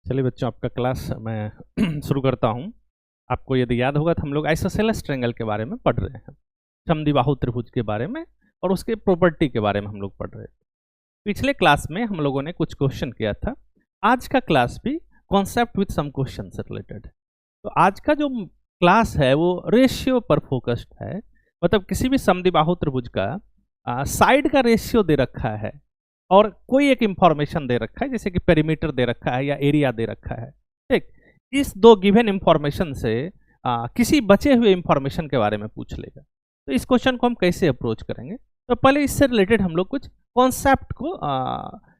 चलिए बच्चों, आपका क्लास मैं शुरू करता हूँ। आपको यदि याद होगा तो हम लोग आइसोसेलेस ट्रायंगल के बारे में पढ़ रहे हैं, समद्विबाहु त्रिभुज के बारे में और उसके प्रॉपर्टी के बारे में हम लोग पढ़ रहे थे। पिछले क्लास में हम लोगों ने कुछ क्वेश्चन किया था। आज का क्लास भी कॉन्सेप्ट विद सम क्वेश्चन से रिलेटेड है। तो आज का जो क्लास है वो रेशियो पर फोकस्ड है, मतलब किसी भी समद्विबाहु त्रिभुज का साइड का रेशियो दे रखा है और कोई एक इंफॉर्मेशन दे रखा है, जैसे कि पेरीमीटर दे रखा है या एरिया दे रखा है। ठीक, इस दो गिवन इंफॉर्मेशन से किसी बचे हुए इंफॉर्मेशन के बारे में पूछ लेगा। तो इस क्वेश्चन को हम कैसे अप्रोच करेंगे, तो पहले इससे रिलेटेड हम लोग कुछ कॉन्सेप्ट को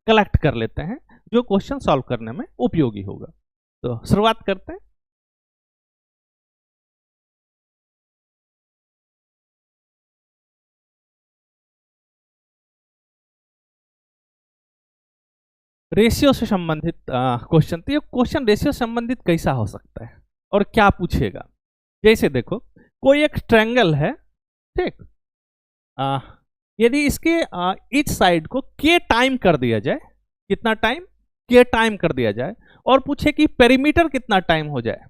कलेक्ट कर लेते हैं जो क्वेश्चन सॉल्व करने में उपयोगी होगा। तो शुरुआत करते हैं। रेशियो से संबंधित क्वेश्चन। तो ये क्वेश्चन रेशियो से संबंधित कैसा हो सकता है और क्या पूछेगा। जैसे देखो, कोई एक ट्रायंगल है, ठीक, यदि इसके इच साइड को के टाइम कर दिया जाए, कितना टाइम, के टाइम कर दिया जाए, और पूछे कि पेरीमीटर कितना टाइम हो जाए,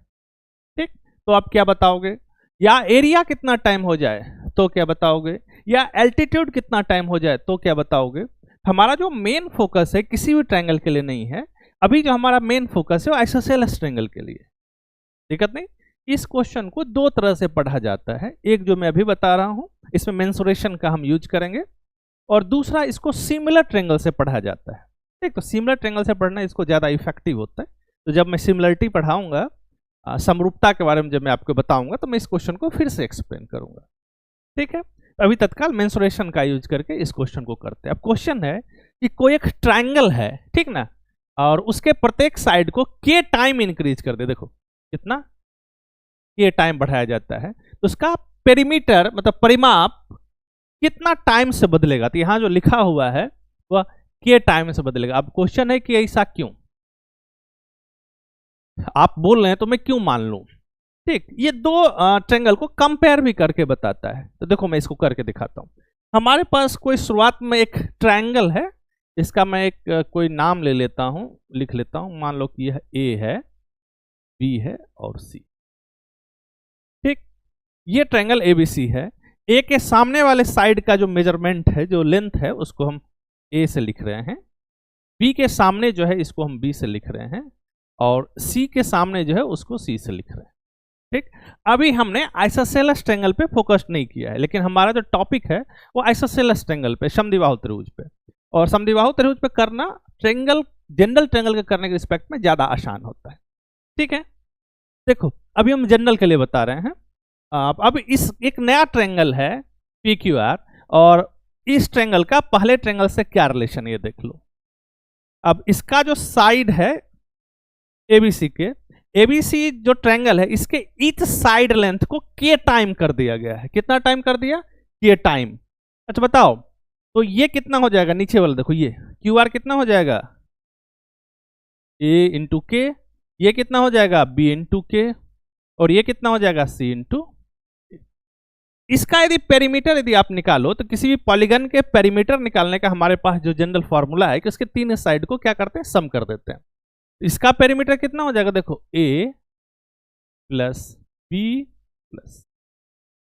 ठीक, तो आप क्या बताओगे। या एरिया कितना टाइम हो जाए तो क्या बताओगे, या एल्टीट्यूड कितना टाइम हो जाए तो क्या बताओगे। हमारा जो मेन फोकस है किसी भी ट्रायंगल के लिए नहीं है, अभी जो हमारा मेन फोकस है वो आइसोसेलेस ट्रायंगल के लिए। दिक्कत नहीं। इस क्वेश्चन को दो तरह से पढ़ा जाता है, एक जो मैं अभी बता रहा हूं, इसमें मेंसुरेशन का हम यूज करेंगे, और दूसरा इसको सिमिलर ट्रायंगल से पढ़ा जाता है। ठीक, तो सिमिलर ट्रायंगल से पढ़ना इसको ज्यादा इफेक्टिव होता है। तो जब मैं सिमिलरिटी पढ़ाऊंगा, समरूपता के बारे में जब मैं आपको बताऊंगा, तो मैं इस क्वेश्चन को फिर से एक्सप्लेन करूंगा। ठीक है, अभी तत्काल मेंसुरेशन का यूज करके इस क्वेश्चन को करते हैं। अब क्वेश्चन है कि कोई एक ट्रायंगल है, ठीक ना, और उसके प्रत्येक साइड को के टाइम इंक्रीज कर दे। देखो कितना के टाइम बढ़ाया जाता है, तो उसका पेरीमीटर मतलब परिमाप कितना टाइम से बदलेगा। तो यहां जो लिखा हुआ है वह के टाइम से बदलेगा। अब क्वेश्चन है कि ऐसा क्यों, आप बोल रहे हैं तो मैं क्यों मान लूं। ठीक, ये दो ट्रायंगल को कंपेयर भी करके बताता है। तो देखो मैं इसको करके दिखाता हूं। हमारे पास कोई शुरुआत में एक ट्रायंगल है, इसका मैं एक कोई नाम ले लेता हूं, लिख लेता हूं। मान लो कि यह ए है, बी है और सी। ठीक, ये ट्रायंगल एबीसी है। ए के सामने वाले साइड का जो मेजरमेंट है, जो लेंथ है, उसको हम ए से लिख रहे हैं। बी के सामने जो है इसको हम बी से लिख रहे हैं, और सी के सामने जो है उसको सी से लिख रहे हैं। ठीक, अभी हमने आइसोसेलेस ट्रायंगल पे फोकस नहीं किया है, लेकिन हमारा जो टॉपिक है वो आइसोसेलेस ट्रायंगल पे, समद्विबाहु त्रिभुज पे। और समद्विबाहु त्रिभुज पे करना ट्रायंगल, जनरल ट्रायंगल के करने के रिस्पेक्ट में ज्यादा आसान होता है। ठीक है, देखो अभी हम जनरल के लिए बता रहे हैं। अब इस एक नया ट्रायंगल है पी क्यू आर, और इस ट्रायंगल का पहले ट्रायंगल से क्या रिलेशन, ये देख लो। अब इसका जो साइड है एबीसी के, एबीसी जो ट्रायंगल है, इसके ईच साइड लेंथ को के टाइम कर दिया गया है। कितना टाइम कर दिया, के टाइम। अच्छा बताओ, तो ये कितना हो जाएगा, नीचे वाला देखो, ये क्यू आर कितना हो जाएगा, ए इंटू के। ये कितना हो जाएगा, बी इंटू के। और ये कितना हो जाएगा, सी इंटू। इसका यदि पेरीमीटर यदि आप निकालो, तो किसी भी पॉलीगन के पेरीमीटर निकालने का हमारे पास जो जनरल फॉर्मूला है कि उसके तीन साइड को क्या करते हैं, सम कर देते हैं। इसका पेरीमीटर कितना हो जाएगा, देखो ए प्लस बी प्लस।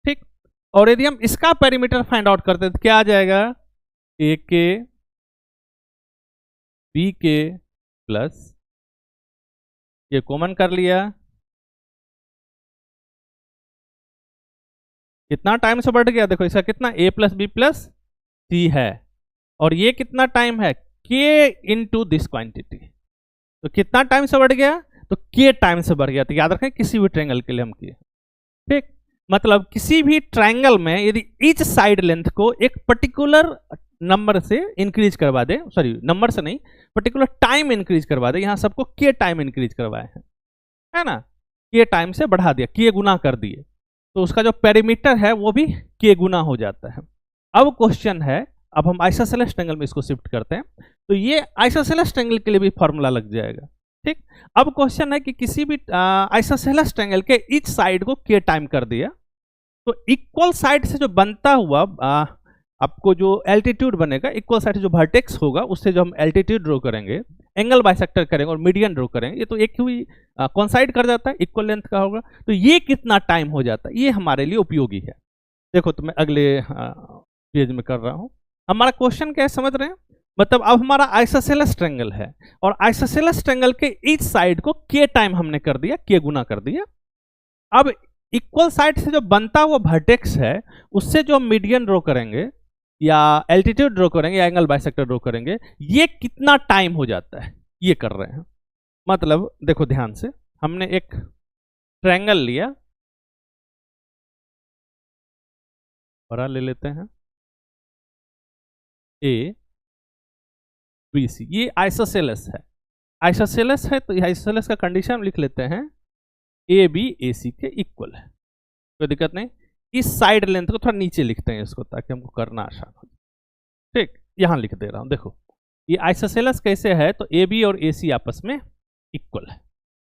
ठीक, और यदि हम इसका पेरीमीटर फाइंड आउट करते हैं तो क्या आ जाएगा, ए के बी के प्लस, ये कॉमन कर लिया, कितना टाइम से बढ़ गया, देखो इसका कितना, ए प्लस बी प्लस सी है, और ये कितना टाइम है, के इंटू दिस क्वांटिटी। तो कितना टाइम से बढ़ गया, तो के टाइम से बढ़ गया। तो याद रखें किसी भी ट्रायंगल के लिए हम किए। ठीक, मतलब किसी भी ट्रायंगल में यदि ईच साइड लेंथ को एक पर्टिकुलर नंबर से इंक्रीज करवा दे, सॉरी नंबर से नहीं, पर्टिकुलर टाइम इंक्रीज करवा दे, यहां सबको के टाइम इंक्रीज करवाए हैं, है ना, के टाइम से बढ़ा दिया, के गुना कर दिए, तो उसका जो पेरीमीटर है वो भी के गुना हो जाता है। अब क्वेश्चन है, अब हम आइसोसेलेस ट्रायंगल में इसको शिफ्ट करते हैं, तो ये आइसोसेलेस ट्रायंगल के लिए भी फॉर्मूला लग जाएगा। ठीक, अब क्वेश्चन है कि किसी भी आइसोसेलेस ट्रायंगल के ईच साइड को के टाइम कर दिया, तो इक्वल साइड से जो बनता हुआ आपको जो एल्टीट्यूड बनेगा, इक्वल साइड से जो वर्टेक्स होगा उससे जो हम एल्टीट्यूड ड्रॉ करेंगे, एंगल बाइसेक्टर करेंगे और मीडियन ड्रॉ करेंगे, ये तो एक ही कोइंसाइड कर जाता है, इक्वल लेंथ का होगा, तो ये कितना टाइम हो जाता है, ये हमारे लिए उपयोगी है। देखो तो मैं अगले पेज में कर रहा हूं। हमारा क्वेश्चन क्या है समझ रहे हैं, मतलब अब हमारा आइसोसेलेस ट्रायंगल है और आइसोसेलेस ट्रायंगल के ईच साइड को के टाइम हमने कर दिया, के गुना कर दिया। अब इक्वल साइड से जो बनता हुआ वर्टेक्स है उससे जो मीडियन ड्रॉ करेंगे या एल्टीट्यूड ड्रॉ करेंगे या एंगल बाइसेक्टर ड्रॉ करेंगे, ये कितना टाइम हो जाता है, ये कर रहे हैं। मतलब देखो ध्यान से, हमने एक ट्रायंगल लिया, बड़ा ले लेते हैं, ए बी सी, ये आइसोसेलेस है। आइसोसेलेस है तो आइसोसेलेस का कंडीशन हम लिख लेते हैं ए बी ए सी के इक्वल है, कोई दिक्कत नहीं। इस साइड लेंथ को थोड़ा नीचे लिखते हैं इसको, ताकि हमको करना आसान हो जाए। ठीक, यहां लिख दे रहा हूं, देखो ये आइसोसेलेस कैसे है, तो ए बी और ए सी आपस में इक्वल है,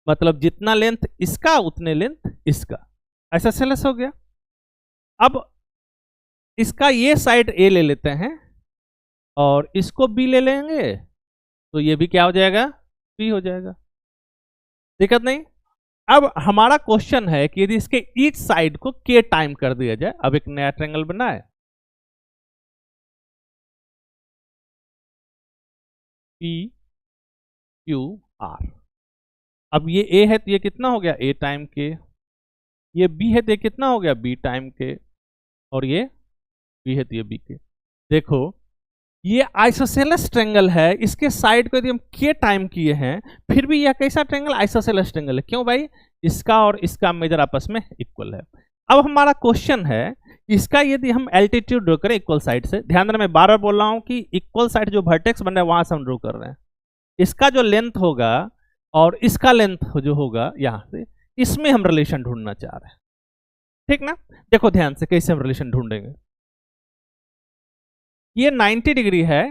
मतलब जितना लेंथ इसका उतने लेंथ इसका, आइसोसेलेस हो गया। अब इसका ये साइड ए ले लेते हैं और इसको बी ले लेंगे, तो ये भी क्या हो जाएगा, बी हो जाएगा, दिक्कत नहीं। अब हमारा क्वेश्चन है कि यदि इसके ईच साइड को के टाइम कर दिया जाए, अब एक नया ट्रायंगल बना है, पी क्यू आर। अब ये ए है तो ये कितना हो गया, ए टाइम के, ये बी है तो ये कितना हो गया, बी टाइम के, और ये बी है तो ये बी के। देखो ये आइसोसेलेस ट्रायंगल है, इसके साइड को यदि हम के टाइम किए हैं, फिर भी यह कैसा ट्रायंगल, आइसोसेलेस ट्रायंगल है। क्यों भाई, इसका और इसका मेजर आपस में इक्वल है। अब हमारा क्वेश्चन है, इसका यदि हम एल्टीट्यूड ड्रॉ करें इक्वल साइड से, ध्यान देना मैं बार बार बोल रहा हूं कि इक्वल साइड जो वर्टेक्स बन रहा है वहां से हम ड्रॉ कर रहे हैं, इसका जो लेंथ होगा और इसका लेंथ जो होगा यहां से, इसमें हम रिलेशन ढूंढना चाह रहे हैं, ठीक ना। देखो ध्यान से कैसे हम रिलेशन ढूंढेंगे, ये 90 डिग्री है,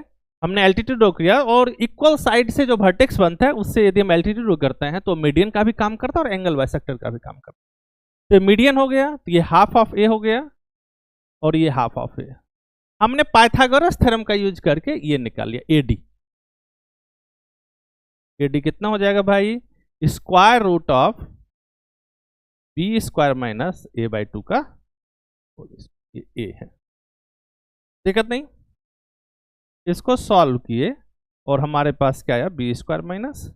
हमने एल्टीट्यूड ड्रॉ किया और इक्वल साइड से जो वर्टेक्स बनता है उससे यदि हम एल्टीट्यूड ड्रॉ करते हैं तो मीडियन का भी काम करता है और एंगल बाइसेक्टर का भी काम करता है। तो मीडियन हो गया तो ये हाफ ऑफ ए हो गया और ये हाफ ऑफ ए। हमने पाइथागोरस थ्योरम का यूज करके ये निकाल लिया एडी। एडी कितना हो जाएगा भाई, square root of B square minus A by 2 का, ये ए है, दिक्कत नहीं। इसको सॉल्व किए और हमारे पास क्या आया, B square minus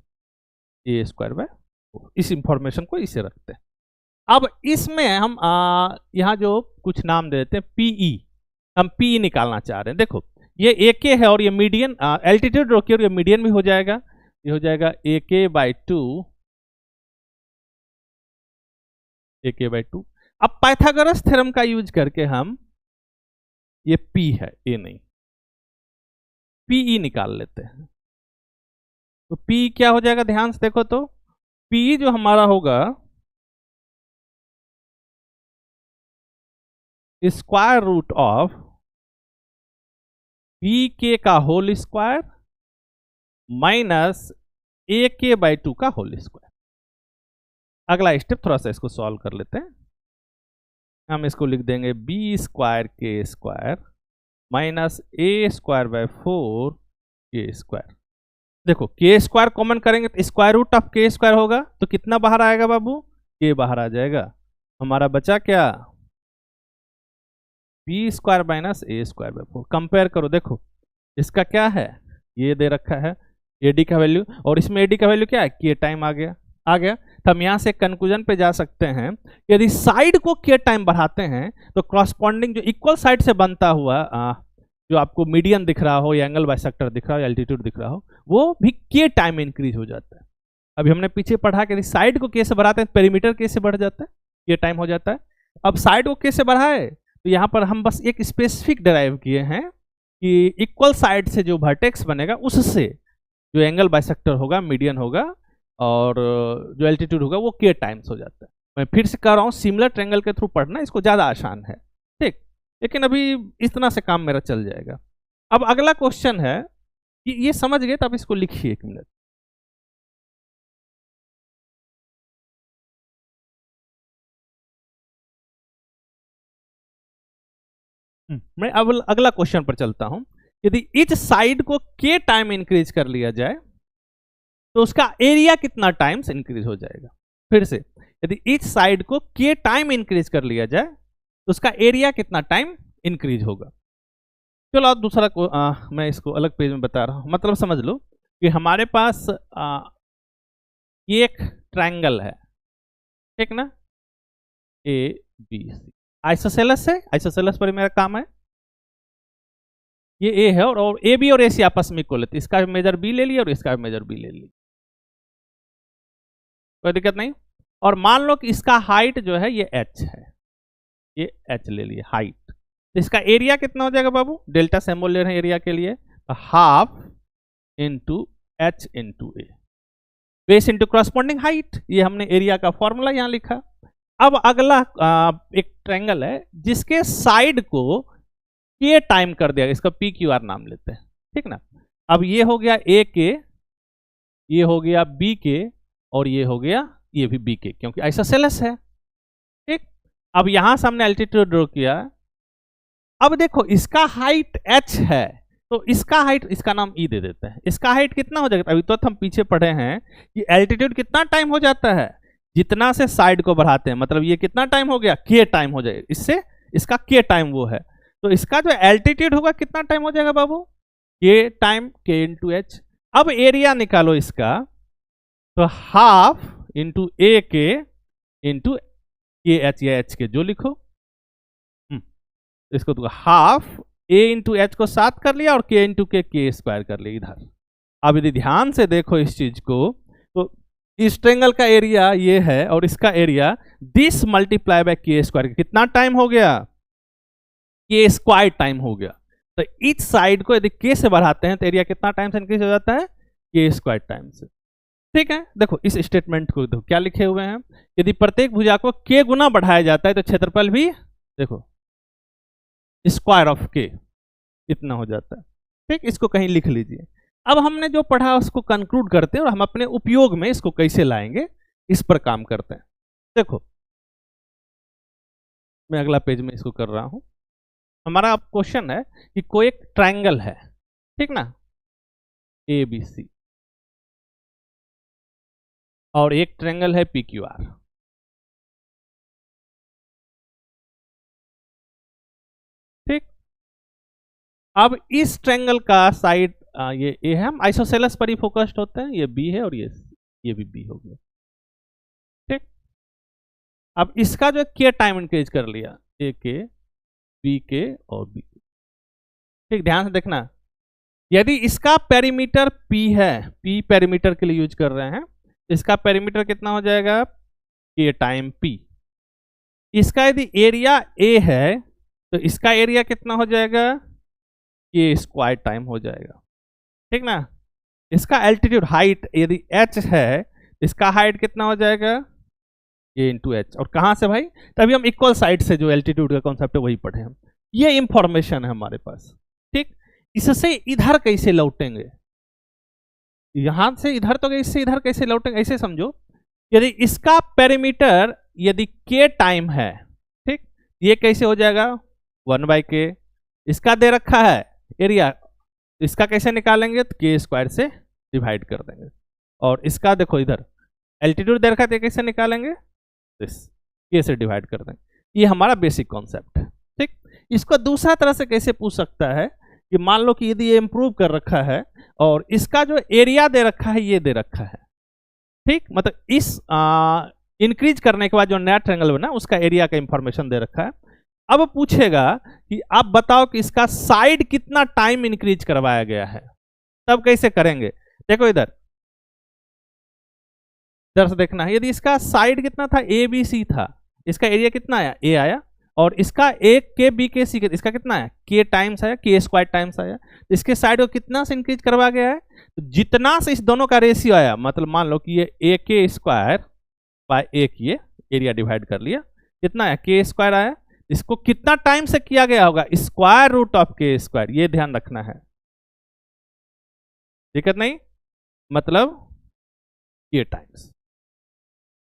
A square by 4। इस इंफॉर्मेशन को इसे रखते हैं। अब इसमें हम यहाँ जो कुछ नाम दे देते हैं पीई, हम पीई निकालना चाह रहे हैं। देखो ये ए के है और ये मीडियन, एल्टीट्यूड रोकिए और ये मीडियन भी हो जाएगा, ये हो जाएगा ए के बाई 2, ए के बाई 2। अब पाइथागोरस थ्योरम का यूज करके हम, ये पी है ए नहीं, पीई निकाल लेते हैं। तो पी क्या हो जाएगा, ध्यान से देखो तो पी जो हमारा होगा स्क्वायर रूट ऑफ बी के का होल स्क्वायर माइनस ए के बाई 2 का होल स्क्वायर। अगला स्टेप थोड़ा सा इसको सॉल्व कर लेते हैं। हम इसको लिख देंगे बी स्क्वायर के square minus A square by 4 के स्क्वायर। देखो के स्क्वायर कॉमन करेंगे तो स्क्वायर रूट ऑफ के स्क्वायर होगा, तो कितना बाहर आएगा बाबू, के बाहर आ जाएगा। हमारा बचा क्या, B square minus A square by 4। Compare करो, देखो इसका क्या है, ये दे रखा है एडी का वैल्यू और इसमें एडी का वैल्यू क्या है, के टाइम आ गया। तो हम यहाँ से कंक्लूजन पे जा सकते हैं, यदि साइड को के टाइम बढ़ाते हैं तो क्रॉसपॉन्डिंग जो इक्वल साइड से बनता हुआ जो आपको मीडियन दिख रहा हो या एंगल बाइसेक्टर दिख रहा हो या एल्टीट्यूड दिख रहा हो, वो भी के टाइम इंक्रीज हो जाता है। अभी हमने पीछे पढ़ा कि साइड को के से बढ़ाते हैं पेरीमीटर के से बढ़ जाता है, के टाइम हो जाता है। अब साइड को के से बढ़ाए तो यहाँ पर हम बस एक स्पेसिफिक डिराइव किए हैं कि इक्वल साइड से जो वर्टेक्स बनेगा उससे जो एंगल बाइसेक्टर होगा, मीडियन होगा और जो एल्टीट्यूड होगा वो के टाइम्स हो जाता है। मैं फिर से कह रहा हूँ, सिमिलर ट्रायंगल के थ्रू पढ़ना इसको ज़्यादा आसान है, ठीक, लेकिन अभी इतना से काम मेरा चल जाएगा। अब अगला क्वेश्चन है कि ये समझ गए तो आप इसको लिखिए 1 मिनट। मैं अब अगला क्वेश्चन पर चलता हूं। यदि इच साइड को के टाइम इंक्रीज कर लिया जाए तो उसका एरिया कितना टाइम्स इंक्रीज हो जाएगा। फिर से यदि इस साइड को के टाइम इंक्रीज कर लिया जाए तो उसका एरिया कितना टाइम इंक्रीज होगा। चलो अब दूसरा को मैं इसको अलग पेज में बता रहा हूं। मतलब समझ लो कि हमारे पास एक ट्रायंगल है, ठीक ना, ए बी सी, आइसोसेलेस है, आइसोसेलेस पर मेरा काम है। ये ए है और ए बी और ए सी आपस में इक्वल है, तो इसका मेजर बी ले लिया और इसका मेजर बी ले लिया, कोई दिक्कत नहीं। और मान लो कि इसका हाइट जो है ये h है, ये h ले लिए हाइट, तो इसका एरिया कितना हो जाएगा बाबू, डेल्टा सिंबल ले रहे हैं एरिया के लिए, हाफ इंटू h इंटू ए, बेस इंटू करस्पॉन्डिंग हाइट, ये हमने एरिया का फॉर्मूला यहां लिखा। अब अगला एक ट्रायंगल है जिसके साइड को के टाइम कर दिया, इसका पी क्यू आर नाम लेते हैं, ठीक ना। अब ये हो गया ए के, ये हो गया बी के, और ये हो गया ये भी बी के, क्योंकि आइसोसेलेस है, ठीक। अब यहां से हमने एल्टीट्यूड ड्रॉ किया। अब देखो इसका हाइट h है, तो इसका हाइट, इसका नाम ई दे देते हैं, इसका हाइट कितना हो जाएगा। अभी तो हम पीछे पढ़े हैं कि एल्टीट्यूड कितना टाइम हो जाता है, जितना से साइड को बढ़ाते हैं, मतलब ये कितना टाइम हो गया, के टाइम हो जाएगा, इससे इसका के टाइम वो है, तो इसका जो एल्टीट्यूड होगा कितना टाइम हो जाएगा बाबू, के टाइम के इंटू एच। अब एरिया निकालो इसका, तो हाफ इंटू ए के इंटू के एच, या एच के जो लिखो, इसको तो हाफ ए इंटू एच को 7 कर लिया और के इंटू के स्क्वायर कर लिया इधर। अब यदि ध्यान से देखो इस चीज को, तो इस ट्रायंगल का एरिया ये है और इसका एरिया दिस मल्टीप्लाई बाय के स्क्वायर, कितना टाइम हो गया, के स्क्वायर टाइम हो गया। तो इस साइड को यदि के से बढ़ाते हैं तो एरिया कितना टाइम से इंक्रीज हो जाता है, के स्क्वायर टाइम से, ठीक है। देखो इस स्टेटमेंट को देखो क्या लिखे हुए हैं, यदि प्रत्येक भुजा को के गुना बढ़ाया जाता है तो क्षेत्रफल भी देखो स्क्वायर ऑफ के इतना हो जाता है, ठीक। इसको कहीं लिख लीजिए। अब हमने जो पढ़ा उसको कंक्लूड करते हैं और हम अपने उपयोग में इसको कैसे लाएंगे इस पर काम करते हैं। देखो मैं अगला पेज में इसको कर रहा हूं। हमारा अब क्वेश्चन है कि कोई एक ट्रायंगल है, ठीक ना, ए बी सी, और एक ट्रायंगल है पी क्यू आर, ठीक। अब इस ट्रायंगल का साइड ये ए है, हम आइसोसेलेस पर ही फोकस्ड होते हैं, ये बी है और ये भी बी हो गया, ठीक। अब इसका जो के टाइम इंक्रीज कर लिया, ए के बी के और बी के, ठीक। ध्यान से देखना, यदि इसका पेरीमीटर P है, P पेरीमीटर के लिए यूज कर रहे हैं, इसका पेरीमीटर कितना हो जाएगा, K टाइम P। इसका यदि एरिया A है तो इसका एरिया कितना हो जाएगा, K स्क्वायर टाइम हो जाएगा, ठीक ना। इसका एल्टीट्यूड हाइट यदि h है, इसका हाइट कितना हो जाएगा, K इंटू एच। और कहां से भाई, तभी हम इक्वल साइड से जो एल्टीट्यूड का कॉन्सेप्ट है वही पढ़े हम, ये इंफॉर्मेशन है हमारे पास, ठीक। इससे इधर कैसे लौटेंगे, यहां से इधर तो इससे इधर कैसे लौटेंगे, ऐसे समझो, यदि इसका पेरीमीटर यदि के टाइम है, ठीक, ये कैसे हो जाएगा 1/k, इसका दे रखा है एरिया, इसका कैसे निकालेंगे, तो के स्क्वायर से डिवाइड कर देंगे, और इसका देखो इधर एल्टीट्यूड दे रखा है, कैसे निकालेंगे, के से डिवाइड कर देंगे। ये हमारा बेसिक कॉन्सेप्ट है, ठीक। इसको दूसरा तरह से कैसे पूछ सकता है कि मान लो कि यदि ये इंप्रूव कर रखा है और इसका जो एरिया दे रखा है ये दे रखा है, ठीक, मतलब इस इंक्रीज करने के बाद जो नया ट्रायंगल बना उसका एरिया का इंफॉर्मेशन दे रखा है। अब पूछेगा कि आप बताओ कि इसका साइड कितना टाइम इंक्रीज करवाया गया है, तब कैसे करेंगे, देखो इधर से देखना है, यदि इसका साइड कितना था, ए बी सी था, इसका एरिया कितना आया, ए आया, और इसका एक के बी के सी, इसका कितना है, के टाइम्स आया, के स्क्वायर टाइम्स आया, इसके साइड को कितना से इंक्रीज करवा गया है, तो जितना से इस दोनों का रेशियो आया, मतलब मान लो कि ये ए के स्क्वायर बाय एक, ये एरिया डिवाइड कर लिया, कितना है, के स्क्वायर आया, इसको कितना टाइम से किया गया होगा, स्क्वायर रूट ऑफ के स्क्वायर, ये ध्यान रखना है, दिक्कत नहीं, मतलब के टाइम्स,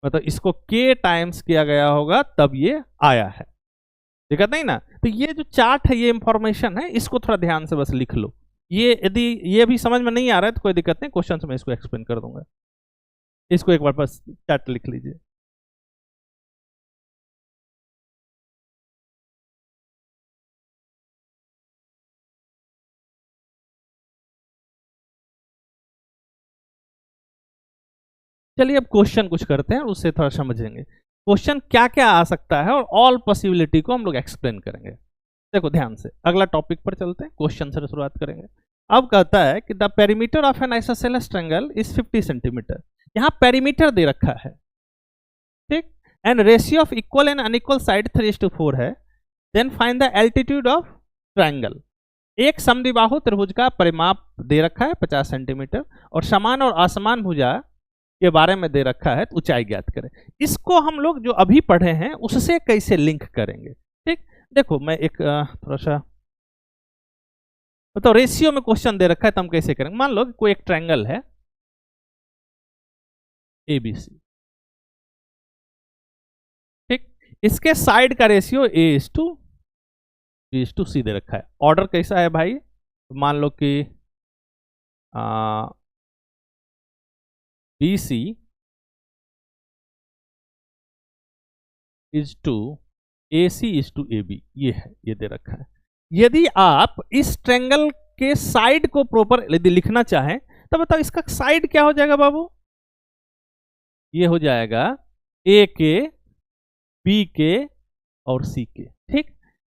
मतलब इसको के टाइम्स किया गया होगा तब ये आया है, दिक्कत नहीं ना। तो ये जो चार्ट है ये इंफॉर्मेशन है, इसको थोड़ा ध्यान से बस लिख लो। ये यदि ये भी समझ में नहीं आ रहा है तो कोई दिक्कत नहीं, क्वेश्चन में इसको एक्सप्लेन कर दूंगा। इसको एक बार बस चार्ट लिख लीजिए। चलिए अब क्वेश्चन कुछ करते हैं, उससे थोड़ा समझेंगे क्वेश्चन क्या क्या आ सकता है और ऑल पॉसिबिलिटी को हम लोग एक्सप्लेन करेंगे। देखो ध्यान से, अगला टॉपिक पर चलते हैं, क्वेश्चन से शुरुआत करेंगे। अब कहता है कि the perimeter of an isosceles triangle is 50 centimetre. यहाँ पेरीमीटर दे रखा है, ठीक, and ratio of equal and unequal side 3:4 है। Then find the altitude of triangle. एक समद्विबाहु त्रिभुज का परिमाप दे रखा है 50 सेंटीमीटर और समान और असमान भुजा के बारे में दे रखा है, तो ऊंचाई ज्ञात करें। इसको हम लोग जो अभी पढ़े हैं उससे कैसे लिंक करेंगे, ठीक। देखो मैं एक थोड़ा सा तो रेशियो में क्वेश्चन दे रखा है तो हम कैसे करेंगे। मान लो कि कोई एक ट्रायंगल है ABC, ठीक, इसके साइड का रेशियो A:B:C दे रखा है। ऑर्डर कैसा है भाई, मान लो कि BC is to AC is to AB, ये है, ये दे रखा है। यदि आप इस ट्रायंगल के साइड को प्रॉपर यदि लिखना चाहें तो बताओ इसका साइड क्या हो जाएगा बाबू, ये हो जाएगा A के, B के और C के, ठीक।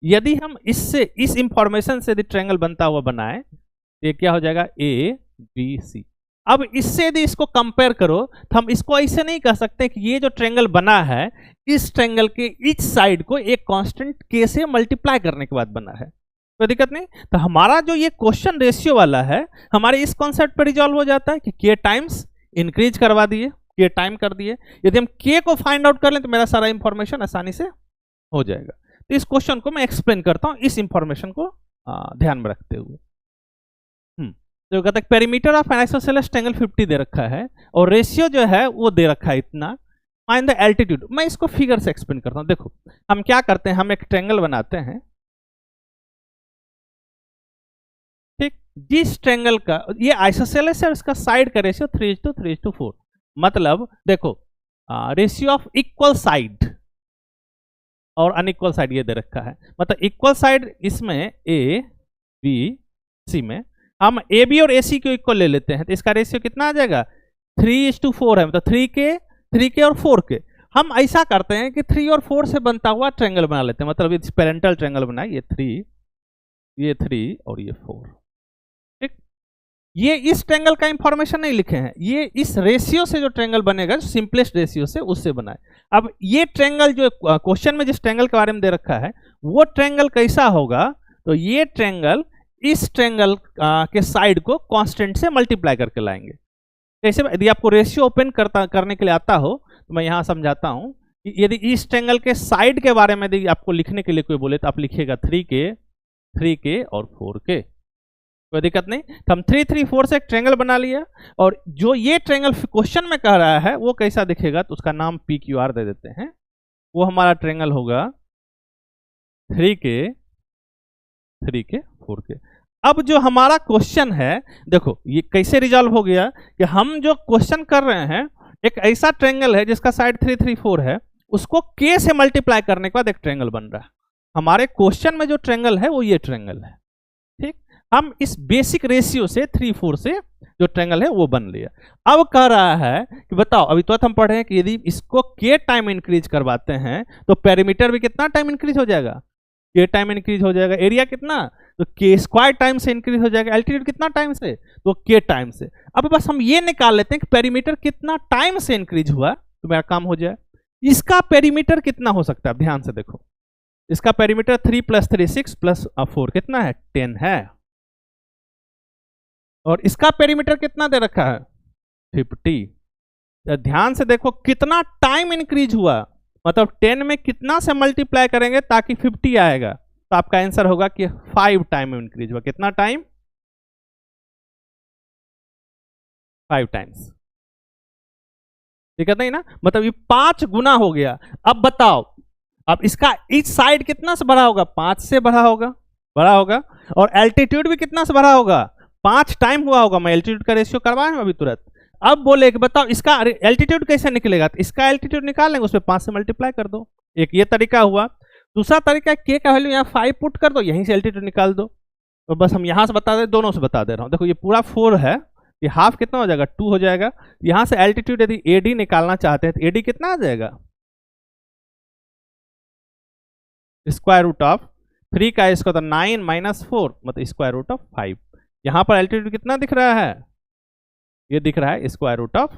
यदि हम इससे इस इंफॉर्मेशन से यदि ट्रायंगल बनता हुआ बनाए तो ये क्या हो जाएगा ABC। अब इससे यदि इसको कंपेयर करो तो हम इसको ऐसे नहीं कह सकते कि ये जो ट्रायंगल बना है इस ट्रायंगल के इच साइड को एक कांस्टेंट K से मल्टीप्लाई करने के बाद बना है, कोई दिक्कत नहीं। तो हमारा जो ये क्वेश्चन रेशियो वाला है हमारे इस कॉन्सेप्ट पर रिजॉल्व हो जाता है कि K टाइम्स इंक्रीज करवा दिए, K टाइम कर दिए। यदि हम K को फाइंड आउट कर लें तो मेरा सारा इंफॉर्मेशन आसानी से हो जाएगा। तो इस क्वेश्चन को मैं एक्सप्लेन करता हूं इस इंफॉर्मेशन को ध्यान में रखते हुए। जो कहता है perimeter of an isosceles triangle 50 दे रखा है और रेशियो जो है वो दे रखा है इतना। फाइंड द एल्टीट्यूड, मैं इसको फिगर से एक्सप्लेन करता हूं। देखो हम क्या करते हैं, हम एक ट्रायंगल बनाते हैं, ठीक, जिस ट्रायंगल का ये आइसोसेलेस है उसका साइड का रेशियो 3:4, मतलब देखो रेशियो ऑफ इक्वल साइड और अनइक्वल साइड ये दे रखा है। मतलब इक्वल साइड इसमें ABC में हम AB और AC को इक्वल ले लेते हैं तो इसका रेशियो कितना आ जाएगा 3:4 है, मतलब 3K और 4K। हम ऐसा करते हैं कि 3 और 4 से बनता हुआ ट्रायंगल बना लेते हैं, मतलब इस पेरेंटल ट्रायंगल बनाए, ये 3 और ये 4, ठीक। ये इस ट्रायंगल का इंफॉर्मेशन नहीं लिखे हैं, ये इस रेशियो से जो ट्रायंगल बनेगा सिंपलेस्ट रेशियो से उससे बनाए। अब ये ट्रायंगल जो क्वेश्चन में जिस ट्रायंगल के बारे में दे रखा है वो ट्रायंगल कैसा होगा, तो ये ट्रायंगल इस ट्रायंगल के साइड को कांस्टेंट से मल्टीप्लाई करके लाएंगे। जैसे यदि आपको रेशियो ओपन करने के लिए आता हो तो मैं यहां समझाता हूं कि यदि इस ट्रायंगल के साइड के बारे में यदि आपको लिखने के लिए कोई बोले तो आप लिखिएगा 3K और 4K, कोई दिक्कत नहीं। तो हम 3, 3, 4 से एक ट्रायंगल बना लिया और जो ये ट्रायंगल क्वेश्चन में कह रहा है वो कैसा दिखेगा तो उसका नाम PQR दे देते हैं। वो हमारा ट्रायंगल होगा 3K, 4K। अब जो हमारा क्वेश्चन है देखो ये कैसे रिजॉल्व हो गया कि हम जो क्वेश्चन कर रहे हैं एक ऐसा ट्रायंगल है जिसका साइड 3, 3, 4 है, उसको K से मल्टीप्लाई करने के बाद एक ट्रायंगल बन रहा है। हमारे क्वेश्चन में जो ट्रायंगल है वो ये ट्रायंगल है, ठीक। हम इस बेसिक रेशियो से 3, 4 से जो ट्रायंगल है वो बन लिया। अब कह रहा है कि बताओ, अभी तो हम पढ़े हैं कि यदि इसको K टाइम इंक्रीज करवाते हैं तो पेरीमीटर भी कितना टाइम इंक्रीज हो जाएगा, K टाइम इंक्रीज हो जाएगा। एरिया कितना, तो K² टाइम से इंक्रीज हो जाएगा। एल्टीट्यूड कितना टाइम से, तो K टाइम से। अब बस हम ये निकाल लेते हैं कि पेरीमीटर कितना टाइम से इंक्रीज हुआ तो मेरा काम हो जाए। इसका पेरीमीटर कितना हो सकता है, ध्यान से देखो, इसका पेरीमीटर 3 + 3 6 + 4 कितना है 10 है, और इसका पेरीमीटर कितना दे रखा है 50। तो ध्यान से देखो कितना टाइम इंक्रीज हुआ, मतलब 10 में कितना से मल्टीप्लाई करेंगे ताकि 50 आएगा, तो आपका आंसर होगा कि 5 टाइम इंक्रीज हुआ। कितना टाइम, 5 टाइम्स, ठीक है नहीं ना, मतलब ये 5 गुना हो गया। अब बताओ, अब इसका इच साइड कितना से बढ़ा होगा, 5 से बढ़ा होगा, और एल्टीट्यूड भी कितना से बढ़ा होगा, 5 टाइम हुआ होगा। मैं एल्टीट्यूड का रेशियो करवाया हूं अभी तुरंत। अब बोले कि बताओ इसका एल्टीट्यूड कैसे निकलेगा, तो इसका एल्टीट्यूड निकालेंगे, उस पर 5 से मल्टीप्लाई कर दो। एक ये तरीका हुआ। दूसरा तरीका के का वैल्यू यहाँ 5 पुट कर दो, यहीं से एल्टीट्यूड निकाल दो। तो बस हम यहाँ से बता दे, दोनों से बता दे रहा हूँ। देखो ये पूरा 4 है, ये हाफ कितना हो जाएगा 2 हो जाएगा। यहाँ से एल्टीट्यूड यदि एडी निकालना चाहते हैं तो एडी कितना आ जाएगा, स्क्वायर रूट ऑफ 3 का इसको तो 9 माइनस 4 मतलब स्क्वायर रूट ऑफ 5। यहाँ पर एल्टीट्यूड कितना दिख रहा है, ये दिख रहा है स्क्वायर रूट ऑफ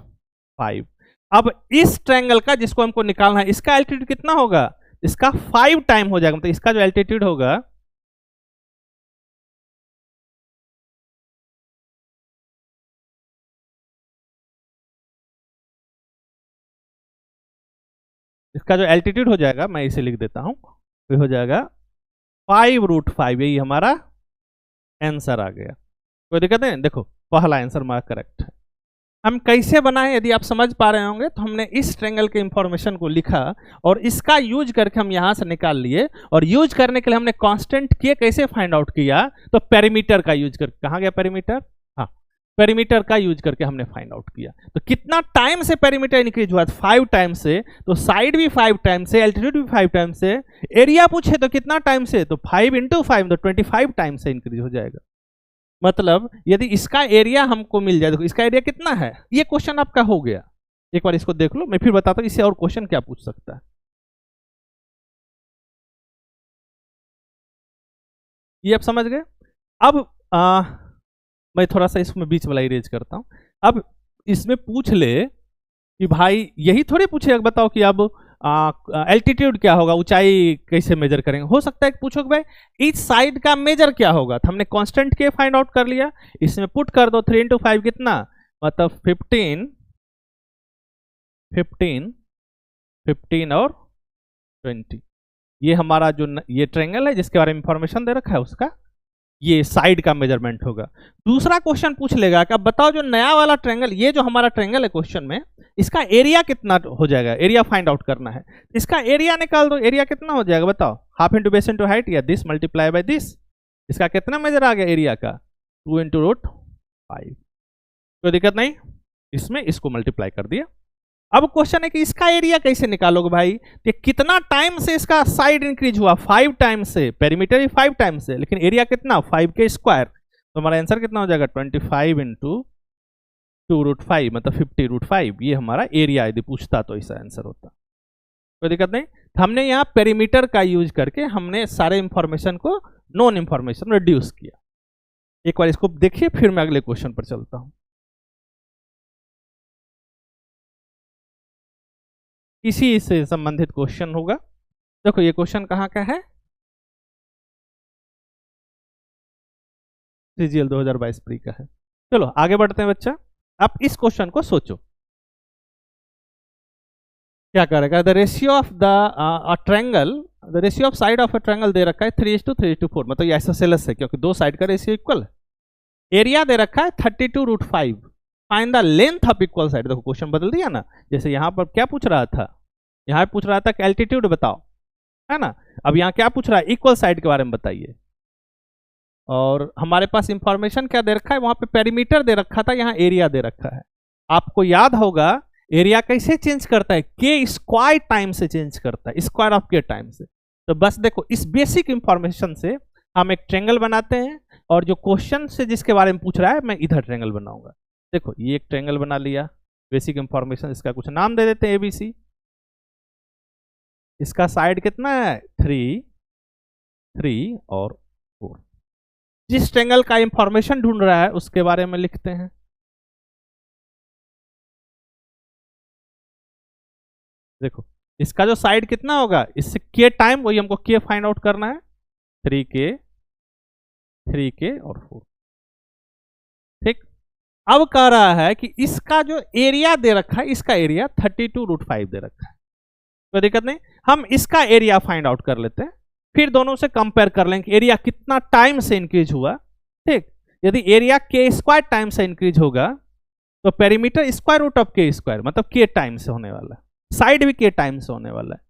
5। अब इस ट्रायंगल का जिसको हमको निकालना है, इसका एल्टीट्यूड कितना होगा, इसका 5 टाइम हो जाएगा, मतलब इसका जो एल्टीट्यूड होगा इसका जो एल्टीट्यूड हो जाएगा, मैं इसे लिख देता हूं, ये हो जाएगा 5√5। यही हमारा आंसर आ गया। कोई दिक्कत नहीं, देखो पहला आंसर हमारा करेक्ट है। हम कैसे बनाए यदि आप समझ पा रहे होंगे, तो हमने इस ट्रायंगल के इंफॉर्मेशन को लिखा और इसका यूज करके हम यहां से निकाल लिए। और यूज करने के लिए हमने कांस्टेंट के कैसे फाइंड आउट किया, तो पेरीमीटर का यूज करके, कहां गया पेरीमीटर, हाँ पेरीमीटर का यूज करके हमने फाइंड आउट किया। तो कितना टाइम से पेरीमीटर इंक्रीज हुआ, 5 टाइम से, तो साइड भी 5 टाइम से, एल्टीट्यूड भी 5 टाइम से, एरिया पूछे तो कितना टाइम से, तो 5 × 5 तो 25 टाइम से इंक्रीज हो जाएगा। मतलब यदि इसका एरिया हमको मिल जाए, देखो इसका एरिया कितना है, ये क्वेश्चन आपका हो गया। एक बार इसको देख लो, मैं फिर बताता हूं इससे और क्वेश्चन क्या पूछ सकता है। ये आप समझ गए। अब मैं थोड़ा सा इसमें बीच वाला इरेज करता हूं। अब इसमें पूछ ले कि भाई यही थोड़ी पूछेगा, बताओ कि अब एल्टीट्यूड क्या होगा, ऊंचाई कैसे मेजर करेंगे। हो सकता है कि पूछो कि भाई इस साइड का मेजर क्या होगा, तो हमने कांस्टेंट के फाइंड आउट कर लिया, इसमें पुट कर दो 3 × 5 कितना, मतलब 15 और 20। ये हमारा जो ये ट्रायंगल है जिसके बारे में इंफॉर्मेशन दे रखा है, उसका ये साइड का मेजरमेंट होगा। दूसरा क्वेश्चन पूछ लेगा कि अब बताओ जो नया वाला ट्रायंगल, ये जो हमारा ट्रायंगल है क्वेश्चन में, इसका एरिया कितना हो जाएगा, एरिया फाइंड आउट करना है। इसका एरिया निकाल दो, एरिया कितना हो जाएगा बताओ, half into base into height या दिस मल्टीप्लाई बाय दिस। इसका कितना मेजर आ गया एरिया का, 2 × √5। कोई दिक्कत नहीं, इसमें इसको मल्टीप्लाई कर दिया। अब क्वेश्चन है कि इसका एरिया कैसे निकालोगे भाई, कि कितना टाइम से इसका साइड इंक्रीज हुआ, 5 टाइम से, पेरीमीटर ही 5 टाइम से, लेकिन एरिया कितना 5 के स्क्वायर, तो हमारा आंसर कितना हो जाएगा 25 × 2√5 मतलब 50√5। ये हमारा एरिया यदि पूछता तो ऐसा आंसर होता। कोई दिक्कत नहीं। हमने यहाँ पेरीमीटर का यूज करके हमने सारे इंफॉर्मेशन को नॉन इंफॉर्मेशन रिड्यूस किया। एक बार इसको देखिए, फिर मैं अगले क्वेश्चन पर चलता हूं। इसी से संबंधित क्वेश्चन होगा। देखो ये क्वेश्चन कहाँ का है, CGL 2022 प्री का है। चलो आगे बढ़ते हैं बच्चा। आप इस क्वेश्चन को सोचो, क्या करेगा, the ratio of the triangle, the ratio of side of a triangle दे रखा है 3:3:4, मतलब ये आइसोसेलेस है क्योंकि दो साइड का रेशियो इक्वल है। एरिया दे रखा है 32√5, find the length of equal side. देखो क्वेश्चन बदल दिया ना, जैसे यहां पर क्या पूछ रहा था, यहां पूछ रहा था कि एल्टीट्यूड बताओ, है ना। अब यहाँ क्या पूछ रहा है, इक्वल साइड के बारे में बताइए। और हमारे पास इंफॉर्मेशन क्या दे रखा है, वहां पे पेरीमीटर दे रखा था, यहाँ एरिया दे रखा है। आपको याद होगा एरिया कैसे चेंज करता है, के स्क्वायर टाइम से चेंज करता है, स्क्वायर ऑफ के टाइम से। तो बस देखो इस बेसिक इंफॉर्मेशन से हम एक ट्रायंगल बनाते हैं, और जो क्वेश्चन से जिसके बारे में पूछ रहा है मैं इधर ट्रायंगल बनाऊंगा। देखो ये एक ट्रायंगल बना लिया, बेसिक इंफॉर्मेशन, इसका कुछ नाम दे देते हैं ABC। इसका साइड कितना है 3, 3 और 4। जिस ट्रायंगल का इंफॉर्मेशन ढूंढ रहा है उसके बारे में लिखते हैं। देखो इसका जो साइड कितना होगा, इससे के टाइम, वही हमको के फाइंड आउट करना है, 3K, 3K और 4। ठीक, अब कह रहा है कि इसका जो एरिया दे रखा है, इसका एरिया 32√5 दे रखा है। कोई दिक्कत नहीं, हम इसका एरिया फाइंड आउट कर लेते हैं, फिर दोनों से कंपेयर कर लेंगे एरिया कितना टाइम से इंक्रीज हुआ। ठीक, यदि एरिया के स्क्वायर टाइम से इंक्रीज होगा तो पेरीमीटर स्क्वायर रूट ऑफ के स्क्वायर, मतलब के टाइम से होने वाला है, साइड भी के टाइम से होने वाला है।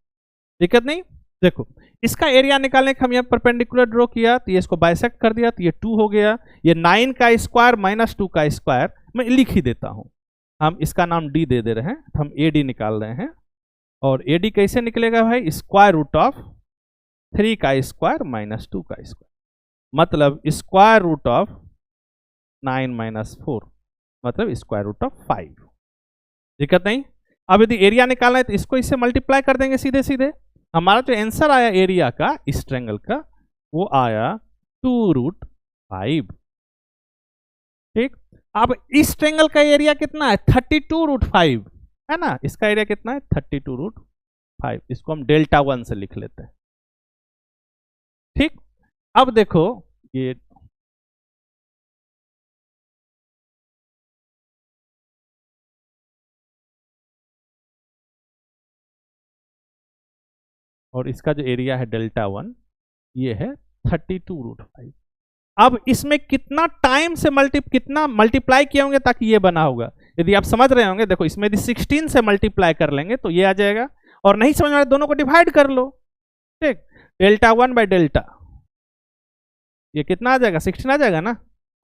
दिक्कत नहीं। देखो इसका एरिया निकालने के हम यहाँ परपेंडिकुलर ड्रॉ किया, तो ये इसको बाइसेक्ट कर दिया, तो ये 2 हो गया। ये 9 का स्क्वायर माइनस 2 का स्क्वायर मैं लिख ही देता हूँ, हम इसका नाम डी दे दे रहे हैं, तो हम ए डी निकाल रहे हैं। और ए डी कैसे निकलेगा भाई? स्क्वायर रूट ऑफ 3 का स्क्वायर माइनस 2 का स्क्वायर, मतलब स्क्वायर रूट ऑफ 9 माइनस 4, मतलब स्क्वायर रूट ऑफ 5। दिक्कत नहीं। अब यदि एरिया निकालना है तो इसको इससे मल्टीप्लाई कर देंगे सीधे सीधे। हमारा जो आंसर आया एरिया का इस ट्रायंगल का, वो आया 2√5। ठीक। अब इस ट्रायंगल का एरिया कितना है? 32√5 है ना। इसका एरिया कितना है? 32√5। इसको हम डेल्टा 1 से लिख लेते हैं। ठीक। अब देखो ये और इसका जो एरिया है डेल्टा 1, ये है 32√5। अब इसमें कितना टाइम से कितना मल्टीप्लाई किए होंगे ताकि ये बना होगा? यदि आप समझ रहे होंगे, देखो इसमें यदि 16 से मल्टीप्लाई कर लेंगे तो ये आ जाएगा, और नहीं समझ में आ रहा दोनों को डिवाइड कर लो। ठीक। डेल्टा 1 बाई डेल्टा, ये कितना आ जाएगा? 16 आ जाएगा ना।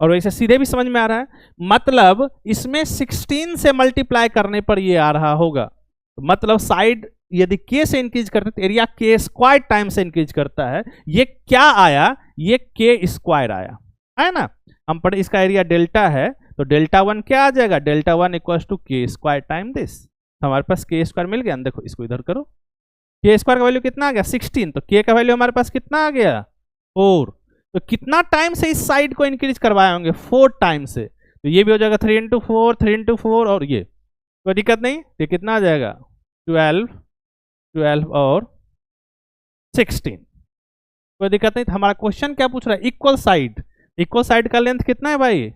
और वैसे सीधे भी समझ में आ रहा है, मतलब इसमें 16 से मल्टीप्लाई करने पर ये आ रहा होगा। मतलब साइड यदि के से इंक्रीज करते तो एरिया के स्क्वायर टाइम से इंक्रीज करता है। ये क्या आया? ये के स्क्वायर आया है ना। हम पढ़े इसका एरिया डेल्टा है, तो डेल्टा 1 क्या आ जाएगा? डेल्टा 1 इक्वल टू के स्क्वायर टाइम दिस। हमारे पास के स्क्वायर मिल गया। देखो इसको इधर करो, के स्क्वायर का वैल्यू कितना आ गया? 16। तो के का वैल्यू हमारे पास कितना आ गया? 4। तो कितना टाइम से इस साइड को इंक्रीज करवाए होंगे? 4 टाइम से। तो ये भी हो जाएगा 3 इंटू 4, 3 इंटू 4, और ये कोई दिक्कत नहीं। ये कितना आ जाएगा? 12 और 16। कोई दिक्कत नहीं। हमारा क्वेश्चन क्या पूछ रहा है? Equal side. इक्वल साइड का लेंथ कितना है भाई?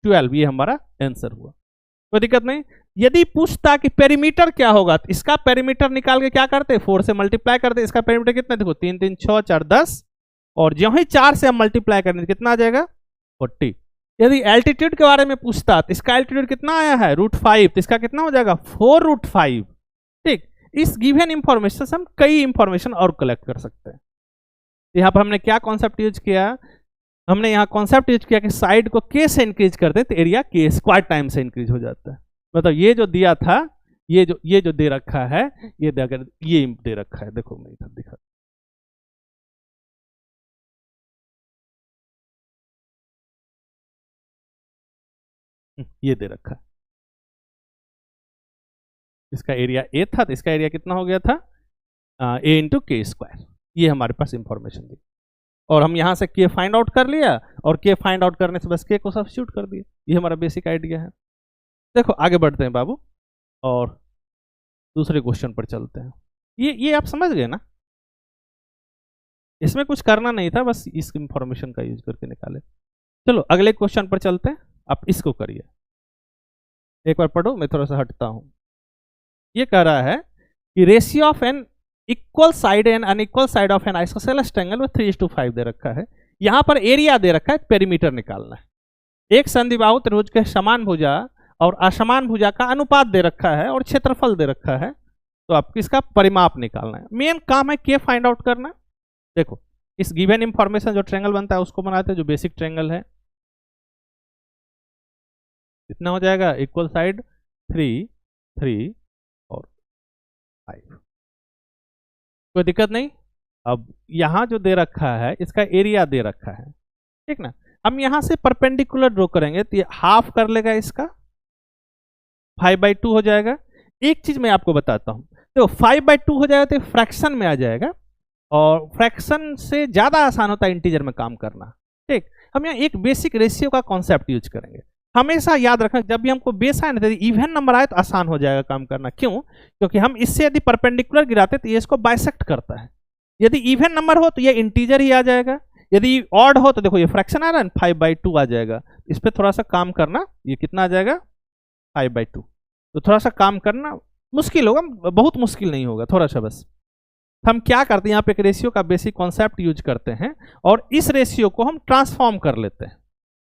12। ये हमारा आंसर हुआ। कोई दिक्कत नहीं। यदि पूछता कि पेरीमीटर क्या होगा, तो इसका पेरीमीटर निकाल के क्या करते? 4 से मल्टीप्लाई करते। इसका पेरीमीटर कितना? देखो 3 3 6 4 10, और जो ही 4 से हम मल्टीप्लाई करेंगे कितना आ जाएगा? 40। यदि एल्टीट्यूड के बारे में पूछता तो इसका एल्टीट्यूड कितना आया है? √5। तो इसका कितना हो जाएगा? 4√5। ठीक। इस गिवन इंफॉर्मेशन से हम कई इंफॉर्मेशन और कलेक्ट कर सकते हैं। यहाँ पर हमने क्या कॉन्सेप्ट यूज किया? हमने यहाँ कॉन्सेप्ट यूज किया कि साइड को के से इंक्रीज करते तो एरिया के स्क्वायर टाइम से इंक्रीज हो जाता है। मतलब ये जो दिया था, ये जो दे रखा है, ये दे रखा है। देखो मैं इधर दिखा, ये दे रखा है। इसका एरिया ए था, तो इसका एरिया कितना हो गया था? ए इंटू के स्क्वायर। ये हमारे पास इंफॉर्मेशन दी, और हम यहाँ से के फाइंड आउट कर लिया, और के फाइंड आउट करने से बस के को सब्स्टिट्यूट कर दिया। ये हमारा बेसिक आइडिया है। देखो आगे बढ़ते हैं बाबू, और दूसरे क्वेश्चन पर चलते हैं। ये आप समझ गए ना? इसमें कुछ करना नहीं था, बस इस इंफॉर्मेशन का यूज करके निकाले। चलो अगले क्वेश्चन पर चलते हैं। आप इसको करिए, एक बार पढ़ो, मैं थोड़ा सा हटता हूं। ये कह रहा है कि ratio of an equal side and unequal side of an isosceles triangle में 3:5 दे रखा है। यहां पर एरिया दे रखा है, पेरीमीटर निकालना है। एक संधिबाहु त्रिभुज के समान भुजा और असमान भुजा का अनुपात दे रखा है, और क्षेत्रफल दे रखा है। तो आपको इसका परिमाप निकालना है। मेन काम है के फाइंड आउट करना। देखो इस गिवन इंफॉर्मेशन जो ट्रायंगल बनता है उसको बनाते हैं, जो बेसिक ट्रायंगल है। कितना हो जाएगा? इक्वल साइड 3 3 और 5। कोई दिक्कत नहीं। अब यहां जो दे रखा है इसका एरिया दे रखा है, ठीक ना। हम यहां से परपेंडिकुलर ड्रॉ करेंगे तो ये हाफ कर लेगा, इसका 5/2 हो जाएगा। एक चीज मैं आपको बताता हूं, तो 5/2 हो जाएगा तो फ्रैक्शन में आ जाएगा, और फ्रैक्शन से ज्यादा आसान होता है इंटीजर में काम करना। ठीक। हम यहाँ एक बेसिक रेशियो का कॉन्सेप्ट यूज करेंगे। हमेशा याद रखना, जब भी हमको बेस आए ना, इवन नंबर आए तो आसान हो जाएगा काम करना। क्यों? क्योंकि हम इससे यदि परपेंडिकुलर गिराते तो ये इसको बाइसेक्ट करता है। यदि इवन नंबर हो तो ये इंटीजर ही आ जाएगा, यदि ऑड हो तो देखो ये फ्रैक्शन आ रहा है 5/2 आ जाएगा। इस पर थोड़ा सा काम करना। ये कितना आ जाएगा? 5/2। तो थोड़ा सा काम करना, मुश्किल होगा, बहुत मुश्किल नहीं होगा, थोड़ा सा बस। हम क्या करते हैं, यहाँ पे एक रेशियो का बेसिक कॉन्सेप्ट यूज करते हैं, और इस रेशियो को हम ट्रांसफॉर्म कर लेते हैं।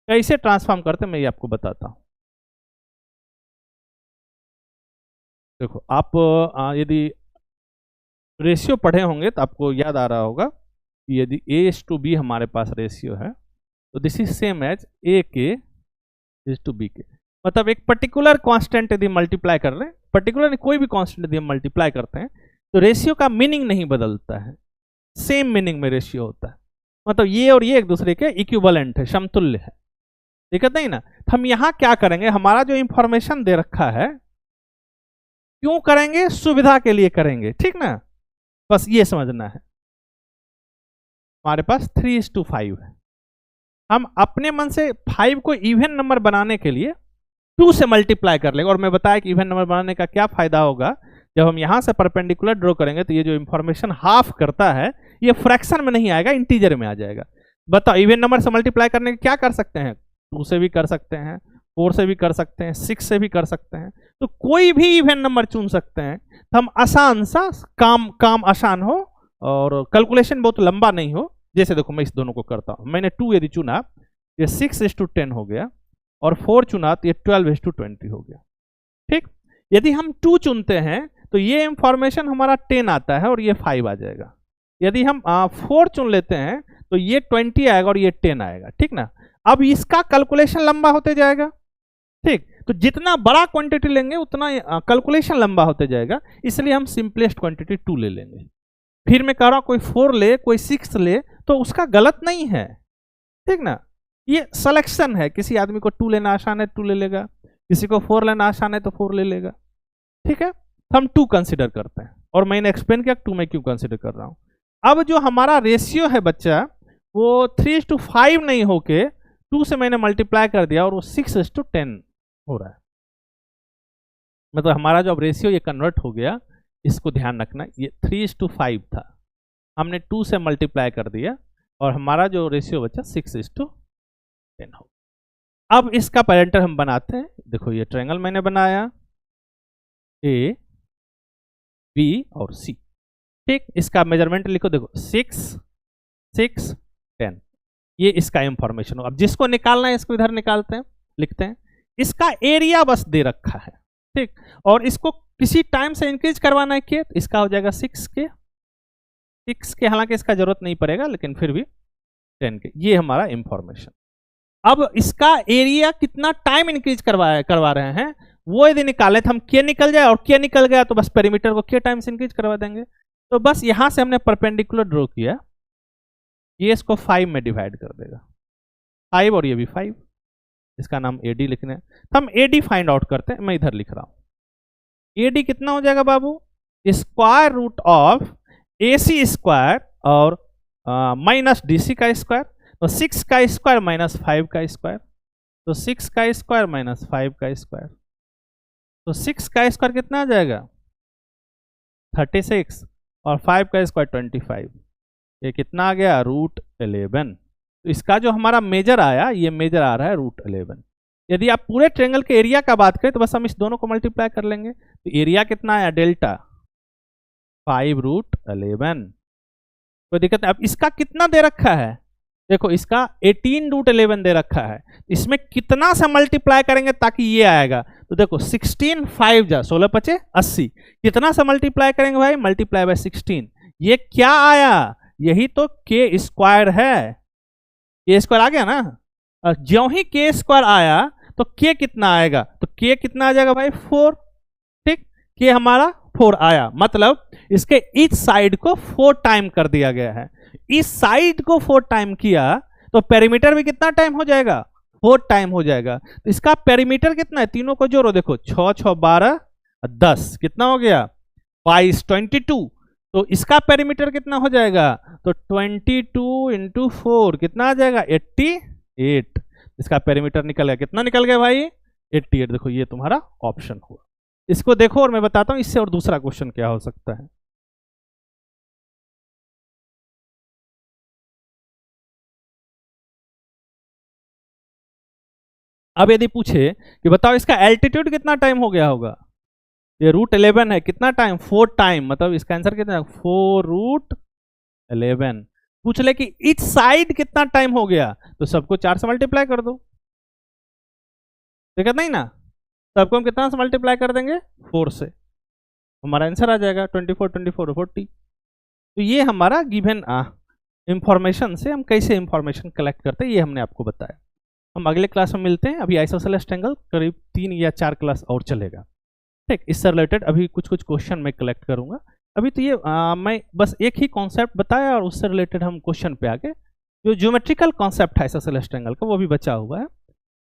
कैसे ट्रांसफॉर्म करते हैं मैं ये आपको बताता हूं। देखो आप यदि रेशियो पढ़े होंगे तो आपको याद आ रहा होगा कि यदि A:B हमारे पास रेशियो है, तो this is same as A K is to B K। मतलब एक पर्टिकुलर कांस्टेंट यदि मल्टीप्लाई कर रहे हैं, पर्टिकुलर कोई भी कांस्टेंट यदि हम मल्टीप्लाई करते हैं तो रेशियो का मीनिंग नहीं बदलता है, सेम मीनिंग में रेशियो होता है। मतलब ये और ये एक दूसरे के इक्विवेलेंट है, समतुल्य है, दिक्कत नहीं ना। तो हम यहाँ क्या करेंगे, हमारा जो इंफॉर्मेशन दे रखा है क्यों करेंगे, सुविधा के लिए करेंगे, ठीक ना, बस ये समझना है। हमारे पास 3:5 है, हम अपने मन से 5 को इवन नंबर बनाने के लिए 2 से मल्टीप्लाई कर लेंगे। और मैं बताया कि इवन नंबर बनाने का क्या फायदा होगा, जब हम यहां से परपेंडिकुलर ड्रॉ करेंगे तो ये जो इंफॉर्मेशन हाफ करता है ये फ्रैक्शन में नहीं आएगा, इंटीजर में आ जाएगा। बताओ इवन नंबर से मल्टीप्लाई करने के क्या कर सकते हैं, 2 से भी कर सकते हैं, 4 से भी कर सकते हैं, 6 से भी कर सकते हैं, तो कोई भी इवन नंबर चुन सकते हैं। तो हम आसान सा काम आसान हो और कैलकुलेशन बहुत लंबा नहीं हो। जैसे देखो मैं इस दोनों को करता हूं, मैंने 2 यदि चुना ये 6:10 हो गया, और 4 चुना तो ये 12:20 हो गया, ठीक। यदि हम 2 चुनते हैं तो ये इंफॉर्मेशन हमारा 10 आता है और ये 5 आ जाएगा। यदि हम 4 चुन लेते हैं तो ये 20 आएगा और ये 10 आएगा, ठीक ना। अब इसका कैलकुलेशन लंबा होते जाएगा, ठीक। तो जितना बड़ा क्वांटिटी लेंगे उतना कैलकुलेशन लंबा होते जाएगा, इसलिए हम सिंपलेस्ट क्वांटिटी 2 ले लेंगे। फिर मैं कह रहा हूं कोई 4 ले, कोई 6 ले, तो उसका गलत नहीं है, ठीक ना। ये सिलेक्शन है, किसी आदमी को 2 लेना आसान है 2 ले लेगा, किसी को 4 लेना आसान है तो 4 ले लेगा, ठीक है। हम 2 कंसिडर करते हैं, और मैंने एक्सप्लेन किया 2 में क्यों कंसिडर कर रहा हूं। अब जो हमारा रेशियो है बच्चा, वो 3:5 नहीं होके 2 से मैंने मल्टीप्लाई कर दिया और वो 6:10 हो रहा है। मतलब हमारा जो अब रेशियो ये कन्वर्ट हो गया, इसको ध्यान रखना, ये 3:5 था, हमने 2 से मल्टीप्लाई कर दिया और हमारा जो रेशियो बचा 6:10 हो। अब इसका पैरेंटर हम बनाते हैं। देखो ये ट्रायंगल मैंने बनाया, ए बी और सी, ठीक। इसका मेजरमेंट लिखो, देखो 6 6 10, ये इसका इंफॉर्मेशन हो। अब जिसको निकालना है इसको इधर निकालते हैं, लिखते हैं। इसका एरिया बस दे रखा है, ठीक, और इसको किसी टाइम से इंक्रीज करवाना है के, इसका हो जाएगा 6 के, हालांकि इसका जरूरत नहीं पड़ेगा लेकिन फिर भी 10 के, ये हमारा इंफॉर्मेशन। अब इसका एरिया कितना टाइम इंक्रीज करवा रहे हैं वो यदि निकाले तो हम के निकल जाए, और के निकल गया तो बस पेरीमीटर को के टाइम से इंक्रीज करवा देंगे। तो बस यहां से हमने परपेंडिकुलर ड्रॉ किया, ये इसको 5 में डिवाइड कर देगा, 5 और ये भी 5, इसका नाम AD लिखना है। तो हम AD फाइंड आउट करते हैं, मैं इधर लिख रहा हूं। AD कितना हो जाएगा बाबू, square root of AC square और माइनस DC का स्क्वायर, तो 6 का स्क्वायर माइनस 5 का स्क्वायर, तो 6 का स्क्वायर माइनस 5 का स्क्वायर, तो 6 का स्क्वायर कितना आ जाएगा 36 और 5 का स्क्वायर 25, ये कितना आ गया √11। तो इसका जो हमारा मेजर आया, ये मेजर आ रहा है √11। यदि आप पूरे ट्रायंगल के एरिया का बात करें तो बस हम इस दोनों को मल्टीप्लाई कर लेंगे, तो एरिया कितना आया डेल्टा 5√11, कोई दिक्कत नहीं। अब इसका कितना दे रखा है, देखो इसका 18√11 दे रखा है, इसमें कितना से मल्टीप्लाई करेंगे ताकि ये आएगा, तो देखो 16 5 जा 16 5 80, कितना से मल्टीप्लाई करेंगे भाई, मल्टीप्लाई बाय 16, ये क्या आया, यही तो के स्क्वायर है, के स्क्वायर आ गया ना। ज्यों ही के स्क्वायर आया तो के कितना आएगा, तो के कितना आ जाएगा भाई 4, ठीक, के हमारा 4 आया, मतलब इसके इस साइड को 4 टाइम कर दिया गया है। इस साइड को 4 टाइम किया तो पेरीमीटर भी कितना टाइम हो जाएगा, 4 टाइम हो जाएगा। तो इसका पेरीमीटर कितना है, तीनों को जोड़ो, देखो 6 6 12 10, कितना हो गया 22 22, तो इसका पेरीमीटर कितना हो जाएगा, तो 22 इंटू 4 कितना आ जाएगा 88, इसका पेरीमीटर निकल गया, कितना निकल गया भाई 88। देखो ये तुम्हारा ऑप्शन हुआ। इसको देखो और मैं बताता हूं इससे और दूसरा क्वेश्चन क्या हो सकता है। अब यदि पूछे कि बताओ इसका एल्टीट्यूड कितना टाइम हो गया होगा, ये √11 है, कितना टाइम 4 टाइम, मतलब इसका आंसर कितना है 4√11। पूछ ले कि इच साइड कितना टाइम हो गया, तो सबको 4 से मल्टीप्लाई कर दो, दिक्कत नहीं ना, सबको हम कितना से मल्टीप्लाई कर देंगे 4 से, हमारा आंसर आ जाएगा 24 24 40। तो ये हमारा गिवन इंफॉर्मेशन से हम कैसे इंफॉर्मेशन कलेक्ट करते हैं ये हमने आपको बताया। हम अगले क्लास में मिलते हैं। अभी आइसोसेलेस ट्रायंगल करीब 3 या 4 क्लास और चलेगा। ठीक, इससे रिलेटेड अभी कुछ कुछ क्वेश्चन मैं कलेक्ट करूंगा। अभी तो ये मैं बस एक ही कॉन्सेप्ट बताया और उससे रिलेटेड हम क्वेश्चन पे आ गए। जो ज्योमेट्रिकल कॉन्सेप्ट है आइसोसेलेस ट्रायंगल का वो भी बचा हुआ है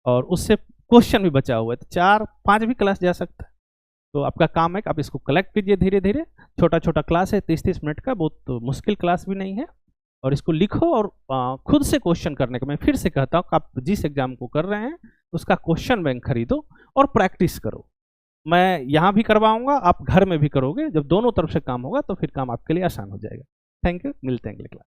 और उससे क्वेश्चन भी बचा हुआ है, तो 4-5 भी क्लास जा सकता है। तो आपका काम है कि आप इसको कलेक्ट कीजिए धीरे धीरे। छोटा छोटा क्लास है, 30-30 मिनट का, बहुत तो मुश्किल क्लास भी नहीं है। और इसको लिखो और खुद से क्वेश्चन करने का मैं फिर से कहता हूँ कि आप जिस एग्जाम को कर रहे हैं उसका क्वेश्चन बैंक खरीदो और प्रैक्टिस करो। मैं यहाँ भी करवाऊंगा, आप घर में भी करोगे। जब दोनों तरफ से काम होगा तो फिर काम आपके लिए आसान हो जाएगा। थैंक यू, मिलते हैं अगले क्लास।